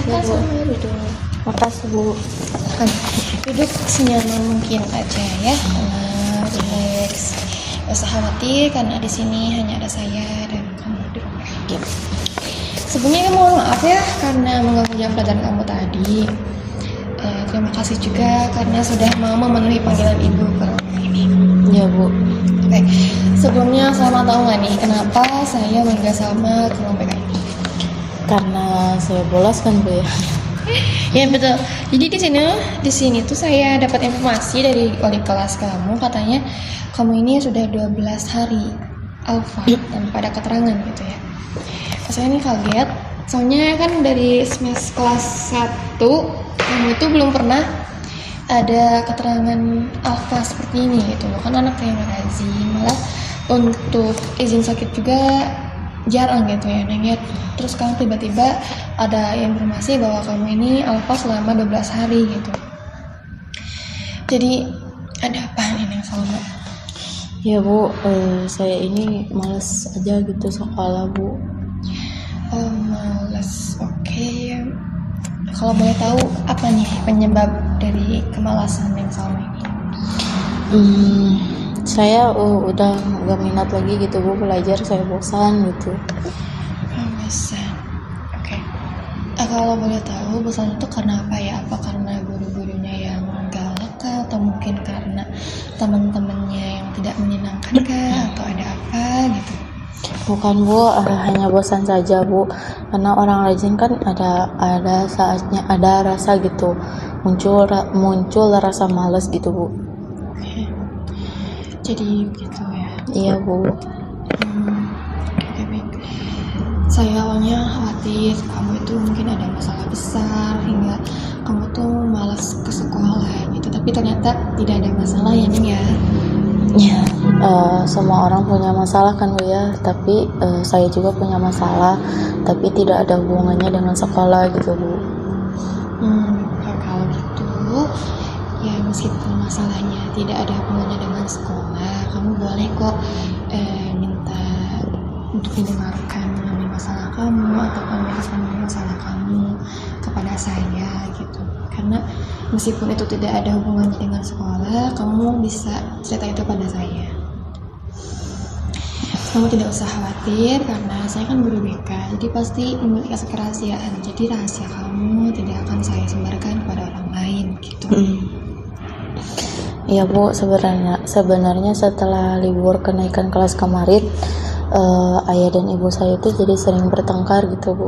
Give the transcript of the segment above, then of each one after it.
Ya, Bu. duduk. Makasih, Bu. Kan, duduk senyaman mungkin aja ya, tenang, relax. Gak usah khawatir karena di sini hanya ada saya dan kamu di rumah. Gitu. Sebelumnya mohon maaf ya karena mengganggu jam pelajaran kamu tadi. Terima kasih juga karena sudah mau memenuhi panggilan ibu ke rumah ini. Ya, Bu. Oke, sebelumnya Salma tahu nggak nih kenapa saya manggil Salma ke ruang PK ini? Karena saya bolos kan, Bu ya. Ya betul. Jadi di sini tuh saya dapat informasi dari wali kelas kamu, katanya kamu ini sudah 12 hari alfa tanpa ada keterangan gitu ya. Saya ini kaget, soalnya kan dari semester kelas 1 kamu itu belum pernah ada keterangan alfa seperti ini gitu loh. Kan anak yang rajin, malah untuk izin sakit juga jarang gitu ya Neng ya. Terus sekarang tiba-tiba ada informasi bahwa kamu ini alfa selama 12 hari gitu. Jadi ada apa nih Neng Salma? Ya, Bu, saya ini males aja gitu sekolah, Bu. Oh malas, oke. Kalau boleh tahu apa nih penyebab dari kemalasan Neng Salma ini? Saya udah gak minat lagi gitu, Bu, belajar. Saya bosan gitu. Bosan, oke. Kalau boleh tahu bosan itu karena apa ya? Apa karena guru-gurunya yang galak kah? Atau mungkin karena teman-temannya yang tidak menyenangkan kah? Atau ada apa gitu? Bukan, Bu, hanya bosan saja, Bu. Karena orang rajin kan ada saatnya ada rasa gitu. Muncul rasa malas gitu, Bu. Oke. Jadi begitu ya. Iya, Bu. Oke, baik. Saya awalnya khawatir kamu itu mungkin ada masalah besar hingga kamu tuh malas ke sekolah gitu. Tapi ternyata tidak ada masalah ya Ning ya. Ya, semua orang punya masalah kan, Bu ya. Tapi saya juga punya masalah, tapi tidak ada hubungannya dengan sekolah gitu, Bu. Kalau gitu, ya meskipun masalahnya tidak ada hubungannya dengan sekolah, kamu boleh kok minta untuk didengarkan mengenai masalah kamu atau menjelaskan masalah kamu kepada saya gitu. Karena meskipun itu tidak ada hubungannya dengan sekolah, kamu bisa cerita itu pada saya. Kamu tidak usah khawatir karena saya kan guru BK, jadi pasti memiliki kerahasiaan. Jadi rahasia kamu tidak akan saya sebarkan kepada orang lain gitu. Iya, Bu, sebenarnya setelah libur kenaikan kelas kemarin, ayah dan ibu saya itu jadi sering bertengkar gitu, Bu.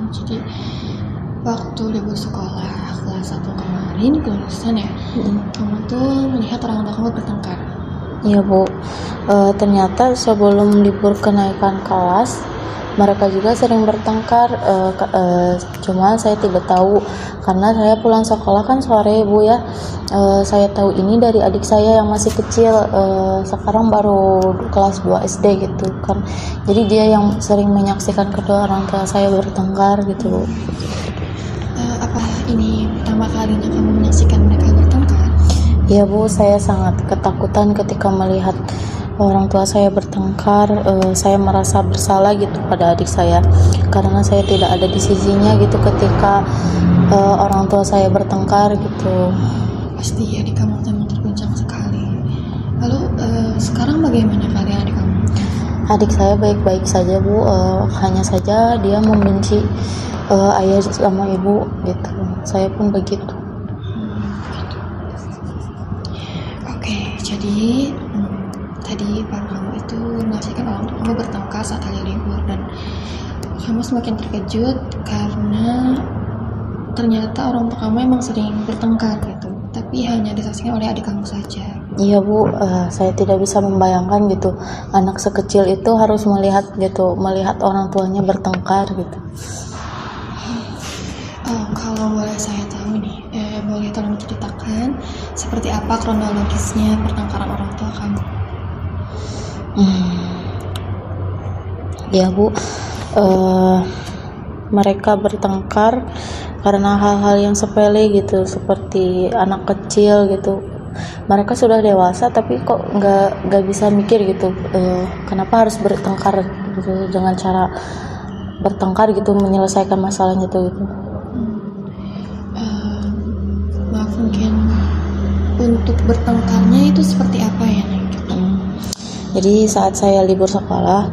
Jadi waktu libur sekolah kelas 1 kemarin kelulusan ya, kamu tuh melihat orang tua kamu bertengkar. Iya, Bu. Ternyata sebelum libur kenaikan kelas mereka juga sering bertengkar. Cuma saya tidak tahu karena saya pulang sekolah kan sore, Bu ya. Saya tahu ini dari adik saya yang masih kecil, sekarang baru kelas 2 SD gitu kan. Jadi dia yang sering menyaksikan kedua orang tua saya bertengkar gitu, Bu. Apa ini pertama kalinya kamu menyaksikan mereka bertengkar? Ya, Bu, saya sangat ketakutan ketika melihat orang tua saya bertengkar. Saya merasa bersalah gitu pada adik saya karena saya tidak ada di sisinya gitu ketika orang tua saya bertengkar gitu. Pasti adik kamu memang terguncang sekali. Lalu sekarang bagaimana keadaan adik kamu? Adik saya baik-baik saja, Bu. Hanya saja dia membenci ayah sama ibu gitu. Saya pun begitu. Oke, jadi tadi baru kamu itu menyaksikan orang tua kamu bertengkar saat hari libur dan kamu semakin terkejut karena ternyata orang tua kamu emang sering bertengkar gitu, tapi hanya disaksikan oleh adik kamu saja. Iya, Bu, saya tidak bisa membayangkan gitu anak sekecil itu harus melihat orang tuanya bertengkar gitu. Kalau boleh saya tahu nih, boleh tolong ceritakan seperti apa kronologisnya pertengkaran orang tua kamu? Ya, Bu, mereka bertengkar karena hal-hal yang sepele gitu, seperti anak kecil gitu. Mereka sudah dewasa tapi kok nggak bisa mikir gitu, kenapa harus bertengkar gitu, dengan cara bertengkar gitu menyelesaikan masalahnya tuh gitu. untuk bertengkarnya itu seperti apa ya, Neng? Jadi saat saya libur sekolah,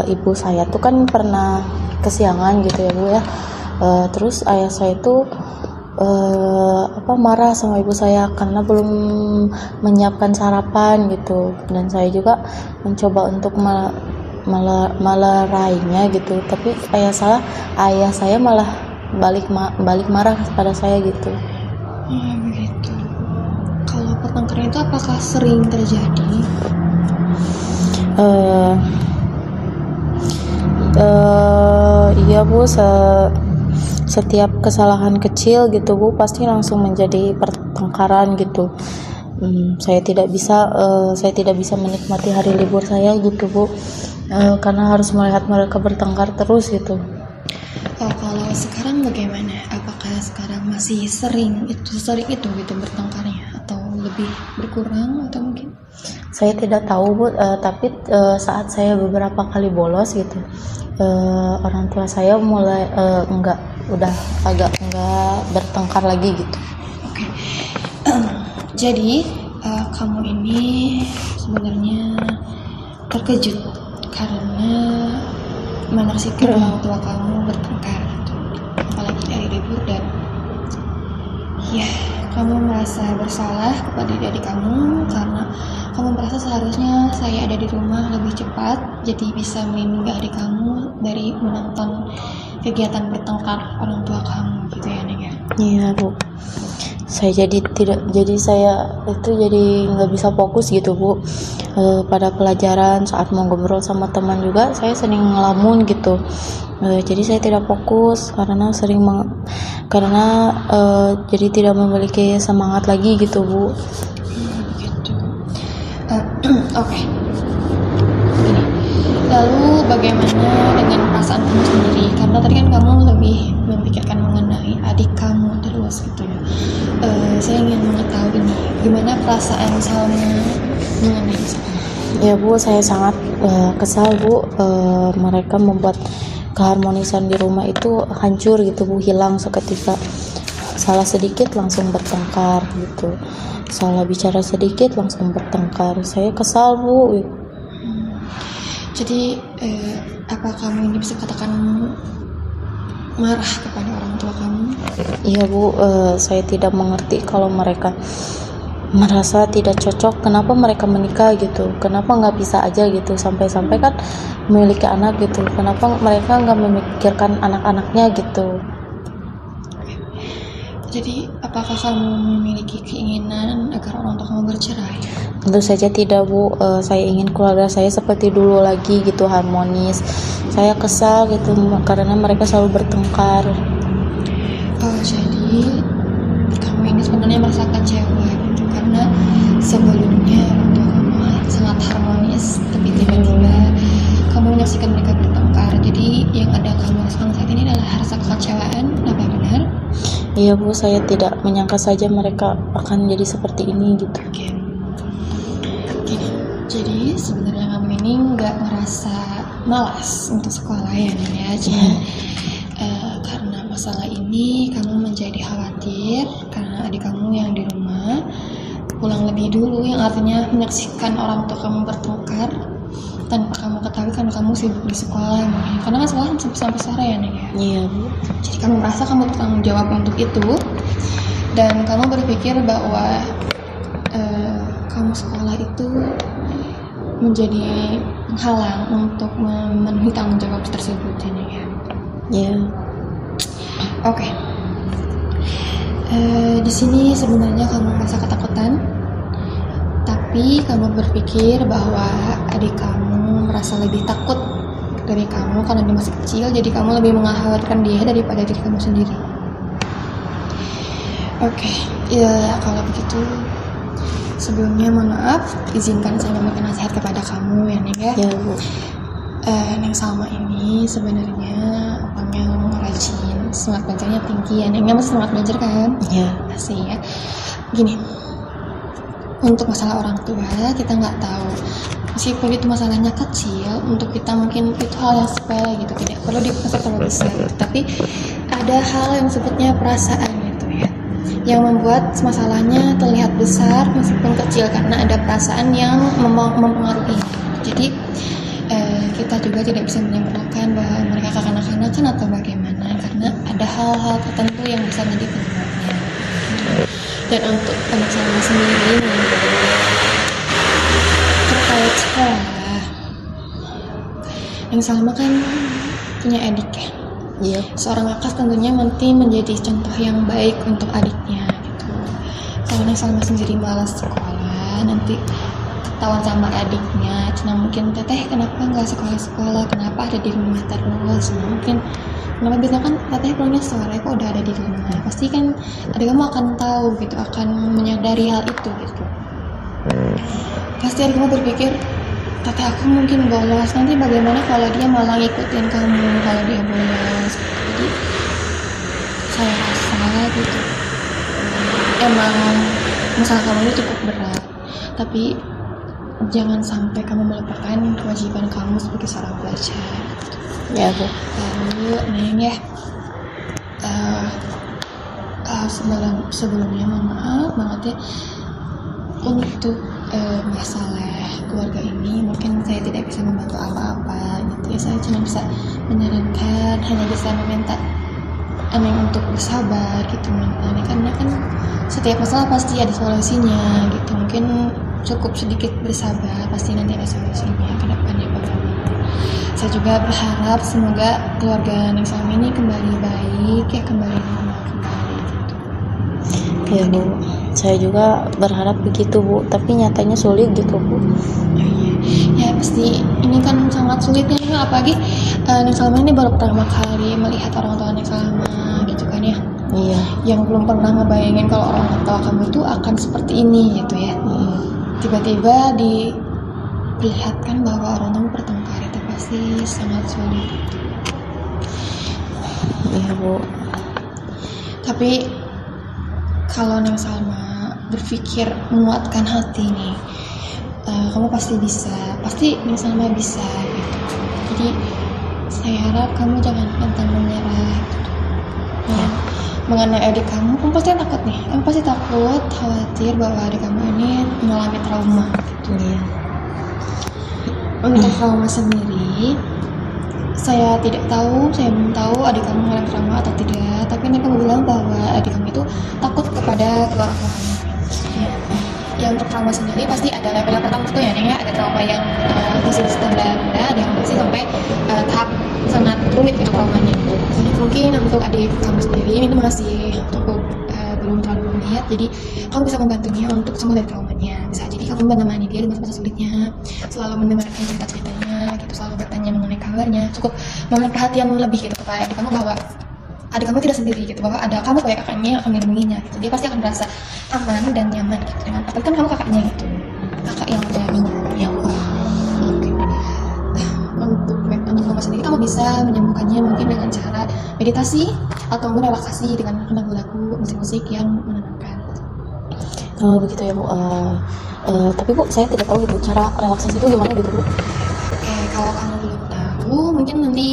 ibu saya tuh kan pernah kesiangan gitu ya Bu ya. Terus ayah saya tuh marah sama ibu saya karena belum menyiapkan sarapan gitu, dan saya juga mencoba untuk melerainya gitu, tapi ayah saya malah balik marah pada saya gitu. Begitu. Kalau pertengkaran itu apakah sering terjadi? Iya Bu, setiap kesalahan kecil gitu Bu pasti langsung menjadi pertengkaran gitu. Saya tidak bisa menikmati hari libur saya gitu Bu, karena harus melihat mereka bertengkar terus gitu. Kalau sekarang bagaimana? Apakah sekarang masih sering itu gitu bertengkarnya, atau lebih berkurang, atau mungkin? Saya tidak tahu Bu, tapi saat saya beberapa kali bolos gitu, orang tua saya mulai udah agak enggak bertengkar lagi gitu. Oke. Jadi kamu ini sebenarnya terkejut karena menyaksikan orang tua kamu bertengkar, apalagi dari libur, dan ya kamu merasa bersalah kepada adik kamu karena kamu merasa seharusnya saya ada di rumah lebih cepat, jadi bisa melindungi adik kamu dari menonton kegiatan bertengkar orang tua kamu gitu ya, Neng ya? Iya Bu, saya jadi nggak bisa fokus gitu Bu, pada pelajaran. Saat mau ngobrol sama teman juga saya sering ngelamun gitu, jadi saya tidak fokus karena jadi tidak memiliki semangat lagi gitu Bu. Gitu. Oke. Gini. Lalu bagaimana dengan perasaan kamu sendiri? Karena tadi kan kamu lebih memikirkan mengenai adik kamu terus gitu ya. Saya ingin mengetahui nih, gimana perasaan Salma mengenai sekolah? Ya Bu, saya sangat kesal Bu, mereka membuat keharmonisan di rumah itu hancur gitu Bu, hilang seketika. Salah sedikit langsung bertengkar gitu, salah bicara sedikit langsung bertengkar. Saya kesal Bu. Jadi apa kamu ini bisa katakan marah kepada orang tua kamu? Iya Bu, saya tidak mengerti kalau mereka merasa tidak cocok, kenapa mereka menikah gitu, kenapa nggak bisa aja gitu, sampai-sampai kan memiliki anak gitu, kenapa mereka nggak memikirkan anak-anaknya gitu. Jadi apakah kamu memiliki keinginan agar orang tua kamu bercerai? Tentu saja tidak Bu, saya ingin keluarga saya seperti dulu lagi gitu, harmonis. Saya kesal gitu karena mereka selalu bertengkar. Jadi kamu ini sebenarnya merasa kecewa gitu, karena sebelumnya orang tua kamu sangat harmonis, tapi tiba-tiba kamu menyaksikan mereka bertengkar. Jadi yang ada kamu rasakan saat ini adalah rasa kekecewaan. Apa benar? Iya Bu, saya tidak menyangka saja mereka akan jadi seperti ini gitu. Oke. Gini, jadi sebenarnya kamu ini nggak merasa malas untuk sekolah ya, cuma karena masalah ini kamu menjadi khawatir karena adik kamu yang di rumah pulang lebih dulu, yang artinya menyaksikan orang tua kamu bertengkar tanpa kamu ketahui karena kamu sibuk di sekolah mungkin. Karena kan sekolah sampai sore ya, Neng ya? Iya Bu. Jadi kamu merasa kamu bertanggung jawab untuk itu, dan kamu berpikir bahwa kamu sekolah itu menjadi penghalang untuk memenuhi tanggung jawab tersebut ya, Neng ya? Iya. Oke. Di sini sebenarnya kamu merasa ketakutan, tapi kamu berpikir bahwa adik kamu merasa lebih takut dari kamu karena dia masih kecil, jadi kamu lebih mengkhawatirkan dia daripada diri kamu sendiri. Oke, ya kalau begitu sebelumnya mohon maaf, izinkan saya memberikan nasihat kepada kamu ya, Neng ya. Ya Bu. Neng Salma ini sebenarnya orangnya rajin, semangat belajarnya tinggi ya. Nengnya masih semangat belajar kan? Iya. Pasti ya. Gini, untuk masalah orang tua kita nggak tahu, meskipun itu masalahnya kecil, untuk kita mungkin itu hal yang sepele gitu, tidak perlu dipikir terlalu besar gitu. Tapi ada hal yang sebutnya perasaan gitu ya. yang membuat masalahnya terlihat besar meskipun kecil karena ada perasaan yang mempengaruhi. Jadi kita juga tidak bisa menyimpulkan bahwa mereka kekanak-kanakan atau bagaimana, karena ada hal-hal tertentu yang bisa menjadi penyebabnya. Dan untuk anak saya sendiri nih, terkait sekolah, yang Salma kan punya adik ya. Iya. Seorang kakak tentunya nanti menjadi contoh yang baik untuk adiknya gitu. Kalau yang Salma sendiri malas sekolah, nanti ketahuan sama adiknya, cuma mungkin teteh kenapa nggak sekolah-sekolah, kenapa ada di rumah terus, mungkin kenapa biasanya kan teteh pulangnya sore kok udah ada di rumah, pasti kan adik kamu akan tahu gitu, akan menyadari hal itu gitu. Pasti adik kamu berpikir, teteh aku mungkin bolos, nanti bagaimana kalau dia malah ngikutin kamu kalau dia bolos. Jadi saya rasa gitu, emang masalah kamu ini cukup berat, tapi jangan sampai kamu melupakan kewajiban kamu sebagai seorang pelajar. Ya Bu. Lalu Neng ya, sebelumnya mohon maaf banget ya untuk masalah keluarga ini, mungkin saya tidak bisa membantu apa-apa gitu ya. Saya cuma bisa menyarankan, hanya bisa meminta Neng untuk bersabar gitu menangani, karena kan setiap masalah pasti ada solusinya gitu. Mungkin cukup sedikit bersabar, pasti nanti ada solusinya ke depannya bagaimana. Saya juga berharap semoga keluarga Neng Salma ini kembali baik ya, kembali normal kembali gitu. Ya Bu, saya juga berharap begitu Bu, tapi nyatanya sulit gitu Bu. Ya pasti ini kan sangat sulit ya, apalagi Neng Salma ini baru pertama kali melihat orang tua Neng Salma gitu kan ya. Iya. Yang belum pernah ngebayangin kalau orang tua kamu itu akan seperti ini gitu ya. Tiba-tiba diperlihatkan bahwa orang tua bertengkar, itu pasti sangat sulit. Iya Bu. Tapi kalau Neng Salma berpikir menguatkan hati nih, kamu pasti bisa, pasti Neng Salma bisa gitu. Jadi saya harap kamu jangan pantang menyerah gitu. Ya. Mengenai adik kamu pasti takut nih, kamu pasti takut, khawatir bahwa adik kamu ini mengalami trauma gitu. Iya. Untuk trauma sendiri, saya tidak tahu, saya belum tahu adik kamu mengalami trauma atau tidak, tapi ini kamu bilang bahwa adik kamu itu takut kepada kedua orang tuanya. Ya untuk trauma sendiri pasti ada level yang pertama itu ya Neng ya, ada trauma yang masih standar, ada yang masih sampai tahap sangat rumit gitu traumanya. Mungkin untuk adik kamu sendiri ini masih cukup belum terlalu rumit, jadi kamu bisa membantunya untuk sembuh dari traumanya. Bisa jadi kamu menemani dia di masa-masa sulitnya, selalu mendengarkan cerita-ceritanya gitu, selalu bertanya mengenai kabarnya, cukup memberi perhatian lebih gitu kepada adik kamu, bahwa adik kamu tidak sendiri gitu, bahwa ada kamu sebagai kakaknya yang akan melindunginya gitu. Dia pasti akan merasa aman dan nyaman gitu dengan, apalagi kan kamu kakaknya gitu, kakak yang menyayanginya. Ya Allah. Untuk kamu sendiri, kamu bisa menyembuhkannya mungkin dengan cara meditasi atau relaksasi dengan lagu-lagu, musik-musik yang menenangkan. Oh begitu ya Bu. Tapi Bu, saya tidak tahu gitu cara relaksasi itu gimana gitu Bu. Oke, kalau kamu belum tahu, mungkin nanti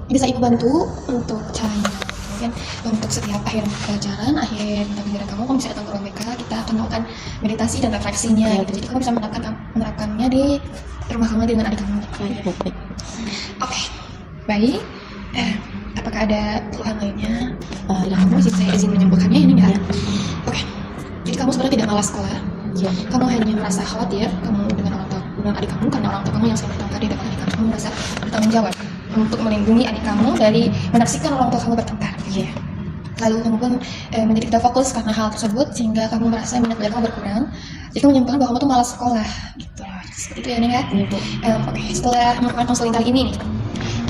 bisa ibu bantu untuk caranya. Mungkin untuk setiap akhir pelajaran, akhir pelajaran kamu bisa datang ke ruang BK, kita akan melakukan meditasi dan refleksinya gitu. Jadi kamu bisa menerapkannya di rumah kamu dengan adik kamu. Baik. Oke, baik. Apakah ada keluhan lainnya? Kamu Saya izin menyebutkannya ini ya. Oke. Jadi kamu sebenarnya tidak malas sekolah. Iya. Kamu hanya merasa khawatir kamu dengan orang tua, dengan adik kamu, karena orang tua kamu yang sering bertengkar di depan adik kamu. Kamu merasa bertanggung jawab untuk melindungi adik kamu dari menyaksikan orang tua kamu bertengkar. Iya. Lalu kamu pun menjadi tidak fokus karena hal tersebut, sehingga kamu merasa minat belajar kamu berkurang. Jadi kamu menyimpulkan bahwa kamu tuh malas sekolah gitu. Seperti itu ya Neng ya. Iya Bu. Oke, setelah melakukan konseling kali ini nih,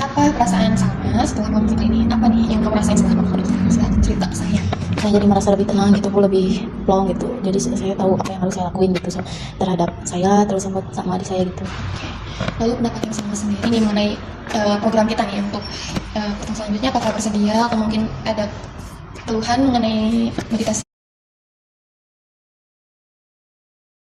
apa perasaan Salma setelah konseling kali ini? Apa nih yang kamu rasain setelah melakukan konseling? Silahkan cerita ke saya. Saya jadi merasa lebih tenang gitu Bu, lebih plong gitu. Jadi saya tahu apa yang harus saya lakuin gitu terhadap saya terus sama adik saya gitu. Lalu pendapat yang Salma sendiri nih mengenai program kita nih untuk pertemuan selanjutnya, apakah bersedia atau mungkin ada keluhan mengenai meditasi